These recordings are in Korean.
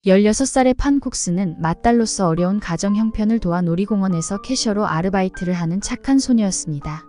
16살의 판 콕스는 맏딸로서 어려운 가정 형편을 도와 놀이공원에서 캐셔로 아르바이트를 하는 착한 소녀였습니다.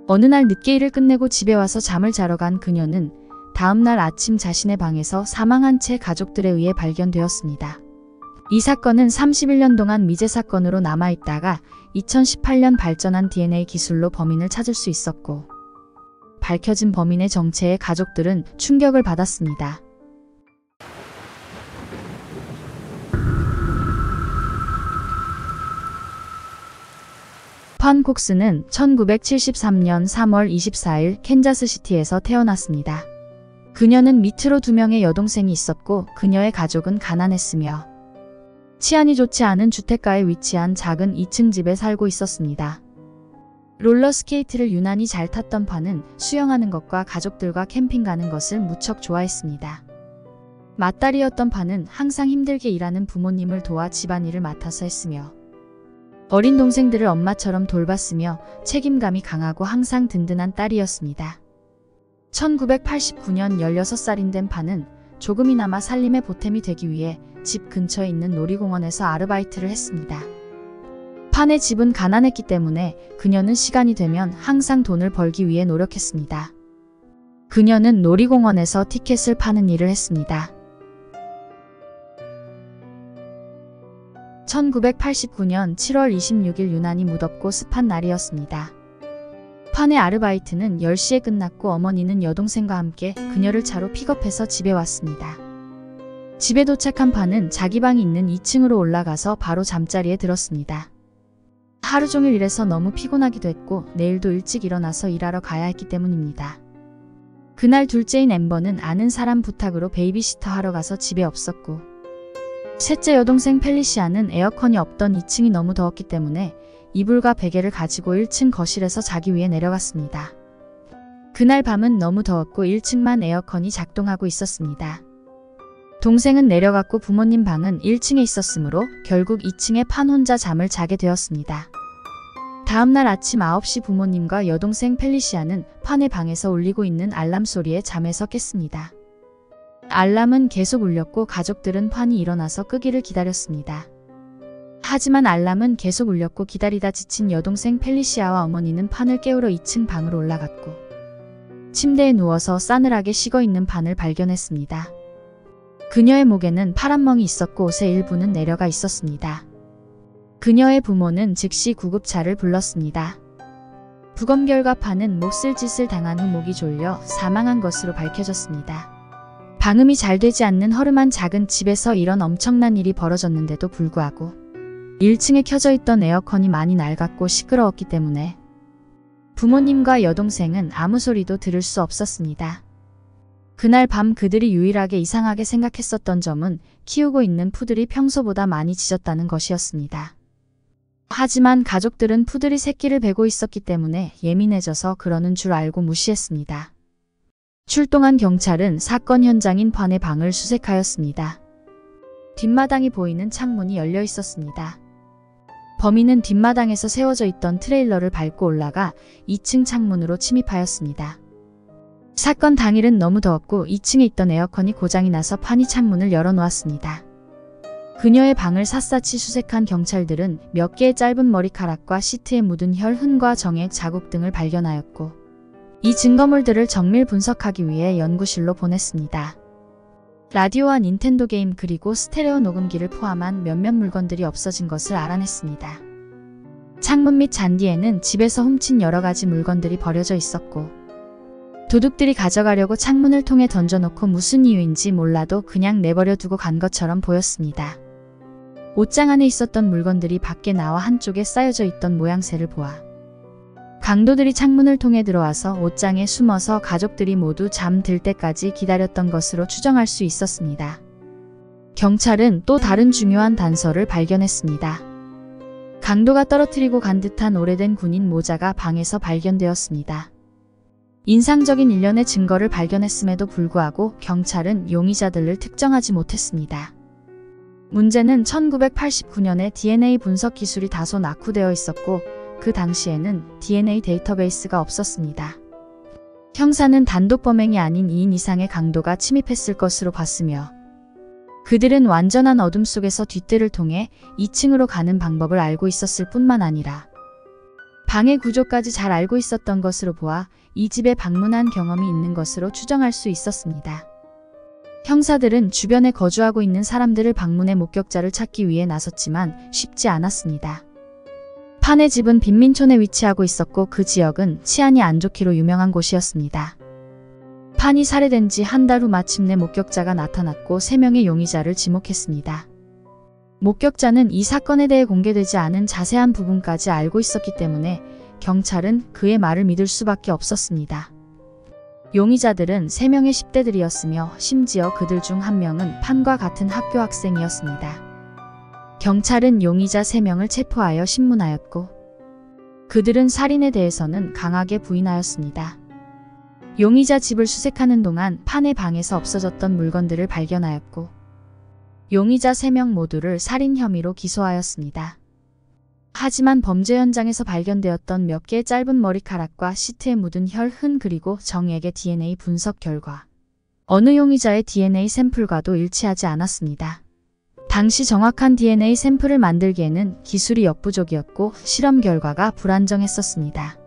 어느 날 늦게 일을 끝내고 집에 와서 잠을 자러 간 그녀는 다음날 아침 자신의 방에서 사망한 채 가족들에 의해 발견되었습니다. 이 사건은 31년 동안 미제 사건으로 남아있다가 2018년 발전한 DNA 기술로 범인을 찾을 수 있었고, 밝혀진 범인의 정체에 가족들은 충격을 받았습니다. 판 콕스는 1973년 3월 24일 캔자스시티에서 태어났습니다. 그녀는 밑으로 2명의 여동생이 있었고 그녀의 가족은 가난했으며 치안이 좋지 않은 주택가에 위치한 작은 2층 집에 살고 있었습니다. 롤러스케이트를 유난히 잘 탔던 판은 수영하는 것과 가족들과 캠핑 가는 것을 무척 좋아했습니다. 맏딸이었던 판은 항상 힘들게 일하는 부모님을 도와 집안일을 맡아서 했으며 어린 동생들을 엄마처럼 돌봤으며 책임감이 강하고 항상 든든한 딸이었습니다. 1989년 16살인 된 판은 조금이나마 살림의 보탬이 되기 위해 집 근처에 있는 놀이공원에서 아르바이트를 했습니다. 판의 집은 가난했기 때문에 그녀는 시간이 되면 항상 돈을 벌기 위해 노력했습니다. 그녀는 놀이공원에서 티켓을 파는 일을 했습니다. 1989년 7월 26일 유난히 무덥고 습한 날이었습니다. 판의 아르바이트는 10시에 끝났고 어머니는 여동생과 함께 그녀를 차로 픽업해서 집에 왔습니다. 집에 도착한 판은 자기 방이 있는 2층으로 올라가서 바로 잠자리에 들었습니다. 하루 종일 일해서 너무 피곤하기도 했고 내일도 일찍 일어나서 일하러 가야 했기 때문입니다. 그날 둘째인 엠버는 아는 사람 부탁으로 베이비시터 하러 가서 집에 없었고, 셋째 여동생 펠리시아는 에어컨이 없던 2층이 너무 더웠기 때문에 이불과 베개를 가지고 1층 거실에서 자기 위해 내려갔습니다. 그날 밤은 너무 더웠고 1층만 에어컨이 작동하고 있었습니다. 동생은 내려갔고 부모님 방은 1층에 있었으므로 결국 2층에 판 혼자 잠을 자게 되었습니다. 다음날 아침 9시 부모님과 여동생 펠리시아는 판의 방에서 울리고 있는 알람 소리에 잠에서 깼습니다. 알람은 계속 울렸고 가족들은 판이 일어나서 끄기를 기다렸습니다. 하지만 알람은 계속 울렸고 기다리다 지친 여동생 펠리시아와 어머니는 판을 깨우러 2층 방으로 올라갔고 침대에 누워서 싸늘하게 식어있는 판을 발견했습니다. 그녀의 목에는 파란 멍이 있었고 옷의 일부는 내려가 있었습니다. 그녀의 부모는 즉시 구급차를 불렀습니다. 부검 결과 판은 몹쓸 짓을 당한 후 목이 졸려 사망한 것으로 밝혀졌습니다. 방음이 잘 되지 않는 허름한 작은 집에서 이런 엄청난 일이 벌어졌는데도 불구하고 1층에 켜져 있던 에어컨이 많이 낡았고 시끄러웠기 때문에 부모님과 여동생은 아무 소리도 들을 수 없었습니다. 그날 밤 그들이 유일하게 이상하게 생각했었던 점은 키우고 있는 푸들이 평소보다 많이 짖었다는 것이었습니다. 하지만 가족들은 푸들이 새끼를 베고 있었기 때문에 예민해져서 그러는 줄 알고 무시했습니다. 출동한 경찰은 사건 현장인 판의 방을 수색하였습니다. 뒷마당이 보이는 창문이 열려 있었습니다. 범인은 뒷마당에서 세워져 있던 트레일러를 밟고 올라가 2층 창문으로 침입하였습니다. 사건 당일은 너무 더웠고 2층에 있던 에어컨이 고장이 나서 판이 창문을 열어놓았습니다. 그녀의 방을 샅샅이 수색한 경찰들은 몇 개의 짧은 머리카락과 시트에 묻은 혈, 흔과 정액 자국 등을 발견하였고 이 증거물들을 정밀 분석하기 위해 연구실로 보냈습니다. 라디오와 닌텐도 게임 그리고 스테레오 녹음기를 포함한 몇몇 물건들이 없어진 것을 알아냈습니다. 창문 및 잔디에는 집에서 훔친 여러 가지 물건들이 버려져 있었고 도둑들이 가져가려고 창문을 통해 던져놓고 무슨 이유인지 몰라도 그냥 내버려 두고 간 것처럼 보였습니다. 옷장 안에 있었던 물건들이 밖에 나와 한쪽에 쌓여져 있던 모양새를 보아 강도들이 창문을 통해 들어와서 옷장에 숨어서 가족들이 모두 잠들 때까지 기다렸던 것으로 추정할 수 있었습니다. 경찰은 또 다른 중요한 단서를 발견했습니다. 강도가 떨어뜨리고 간 듯한 오래된 군인 모자가 방에서 발견되었습니다. 인상적인 일련의 증거를 발견했음에도 불구하고 경찰은 용의자들을 특정하지 못했습니다. 문제는 1989년에 DNA 분석 기술이 다소 낙후되어 있었고 그 당시에는 DNA 데이터베이스가 없었습니다. 형사는 단독 범행이 아닌 2인 이상의 강도가 침입했을 것으로 봤으며 그들은 완전한 어둠 속에서 뒷뜰을 통해 2층으로 가는 방법을 알고 있었을 뿐만 아니라 방의 구조까지 잘 알고 있었던 것으로 보아 이 집에 방문한 경험이 있는 것으로 추정할 수 있었습니다. 형사들은 주변에 거주하고 있는 사람들을 방문해 목격자를 찾기 위해 나섰지만 쉽지 않았습니다. 판의 집은 빈민촌에 위치하고 있었고 그 지역은 치안이 안 좋기로 유명한 곳이었습니다. 판이 살해된 지 한 달 후 마침내 목격자가 나타났고 3명의 용의자를 지목했습니다. 목격자는 이 사건에 대해 공개되지 않은 자세한 부분까지 알고 있었기 때문에 경찰은 그의 말을 믿을 수밖에 없었습니다. 용의자들은 3명의 10대들이었으며 심지어 그들 중 1명은 판과 같은 학교 학생이었습니다. 경찰은 용의자 3명을 체포하여 신문하였고 그들은 살인에 대해서는 강하게 부인하였습니다. 용의자 집을 수색하는 동안 판의 방에서 없어졌던 물건들을 발견하였고 용의자 3명 모두를 살인 혐의로 기소하였습니다. 하지만 범죄 현장에서 발견되었던 몇 개의 짧은 머리카락과 시트에 묻은 혈흔 그리고 정액의 DNA 분석 결과 어느 용의자의 DNA 샘플과도 일치하지 않았습니다. 당시 정확한 DNA 샘플을 만들기에는 기술이 역부족이었고 실험 결과가 불안정했었습니다.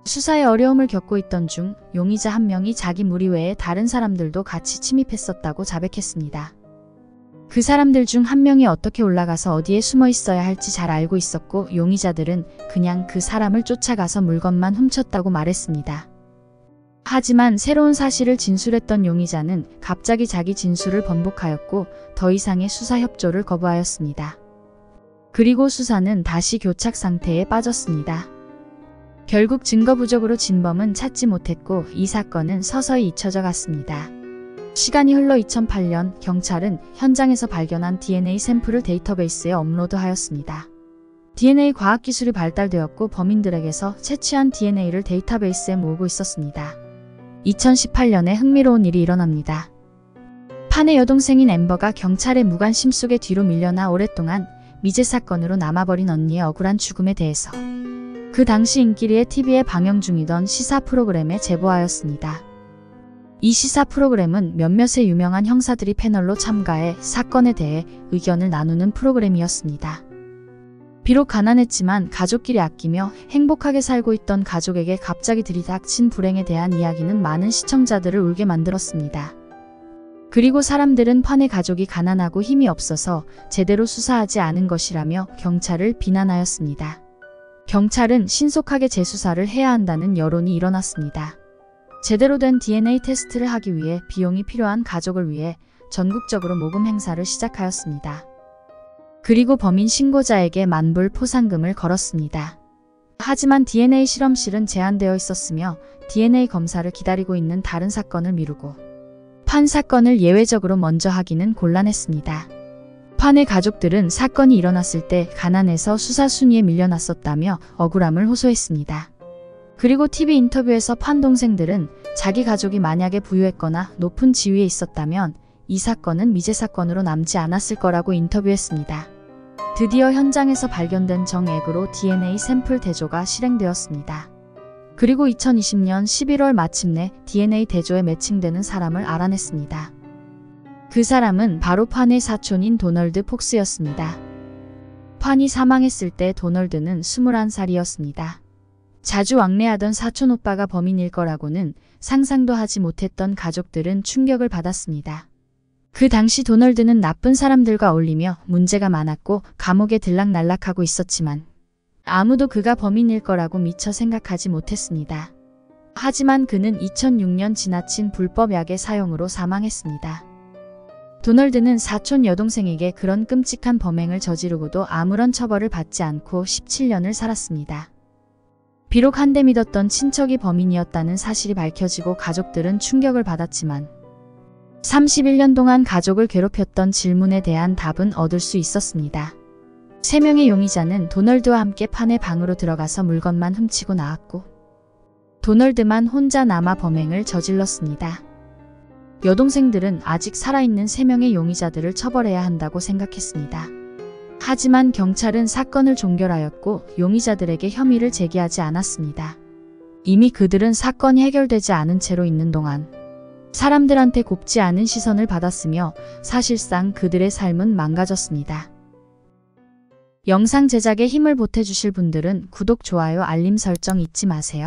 수사에 어려움을 겪고 있던 중 용의자 1명이 자기 무리 외에 다른 사람들도 같이 침입했었다고 자백했습니다. 그 사람들 중 1명이 어떻게 올라가서 어디에 숨어 있어야 할지 잘 알고 있었고 용의자들은 그냥 그 사람을 쫓아가서 물건만 훔쳤다고 말했습니다. 하지만 새로운 사실을 진술했던 용의자는 갑자기 자기 진술을 번복하였고 더 이상의 수사 협조를 거부하였습니다. 그리고 수사는 다시 교착 상태에 빠졌습니다. 결국 증거 부족으로 진범은 찾지 못했고 이 사건은 서서히 잊혀져 갔습니다. 시간이 흘러 2008년 경찰은 현장에서 발견한 DNA 샘플을 데이터베이스에 업로드하였습니다. DNA 과학기술이 발달되었고 범인들에게서 채취한 DNA를 데이터베이스에 모으고 있었습니다. 2018년에 흥미로운 일이 일어납니다. 판의 여동생인 앰버가 경찰의 무관심 속에 뒤로 밀려나 오랫동안 미제 사건으로 남아버린 언니의 억울한 죽음에 대해서 그 당시 인기리에 TV에 방영 중이던 시사 프로그램에 제보하였습니다. 이 시사 프로그램은 몇몇의 유명한 형사들이 패널로 참가해 사건에 대해 의견을 나누는 프로그램이었습니다. 비록 가난했지만 가족끼리 아끼며 행복하게 살고 있던 가족에게 갑자기 들이닥친 불행에 대한 이야기는 많은 시청자들을 울게 만들었습니다. 그리고 사람들은 판의 가족이 가난하고 힘이 없어서 제대로 수사하지 않은 것이라며 경찰을 비난하였습니다. 경찰은 신속하게 재수사를 해야 한다는 여론이 일어났습니다. 제대로 된 DNA 테스트를 하기 위해 비용이 필요한 가족을 위해 전국적으로 모금 행사를 시작하였습니다. 그리고 범인 신고자에게 만불 포상금을 걸었습니다. 하지만 DNA 실험실은 제한되어 있었으며 DNA 검사를 기다리고 있는 다른 사건을 미루고 판 사건을 예외적으로 먼저 하기는 곤란했습니다. 판의 가족들은 사건이 일어났을 때 가난해서 수사 순위에 밀려났었다며 억울함을 호소했습니다. 그리고 TV 인터뷰에서 판 동생들은 자기 가족이 만약에 부유했거나 높은 지위에 있었다면 이 사건은 미제 사건으로 남지 않았을 거라고 인터뷰했습니다. 드디어 현장에서 발견된 정액으로 DNA 샘플 대조가 실행되었습니다. 그리고 2020년 11월 마침내 DNA 대조에 매칭되는 사람을 알아냈습니다. 그 사람은 바로 판의 사촌인 도널드 폭스였습니다. 판이 사망했을 때 도널드는 21살이었습니다. 자주 왕래하던 사촌 오빠가 범인일 거라고는 상상도 하지 못했던 가족들은 충격을 받았습니다. 그 당시 도널드는 나쁜 사람들과 어울리며 문제가 많았고 감옥에 들락날락하고 있었지만 아무도 그가 범인일 거라고 미처 생각하지 못했습니다. 하지만 그는 2006년 지나친 불법 약의 사용으로 사망했습니다. 도널드는 사촌 여동생에게 그런 끔찍한 범행을 저지르고도 아무런 처벌을 받지 않고 17년을 살았습니다. 비록 한데 믿었던 친척이 범인이었다는 사실이 밝혀지고 가족들은 충격을 받았지만 31년 동안 가족을 괴롭혔던 질문에 대한 답은 얻을 수 있었습니다. 3명의 용의자는 도널드와 함께 판의 방으로 들어가서 물건만 훔치고 나왔고 도널드만 혼자 남아 범행을 저질렀습니다. 여동생들은 아직 살아있는 3명의 용의자들을 처벌해야 한다고 생각했습니다. 하지만 경찰은 사건을 종결하였고 용의자들에게 혐의를 제기하지 않았습니다. 이미 그들은 사건이 해결되지 않은 채로 있는 동안 사람들한테 곱지 않은 시선을 받았으며 사실상 그들의 삶은 망가졌습니다. 영상 제작에 힘을 보태주실 분들은 구독, 좋아요, 알림 설정 잊지 마세요.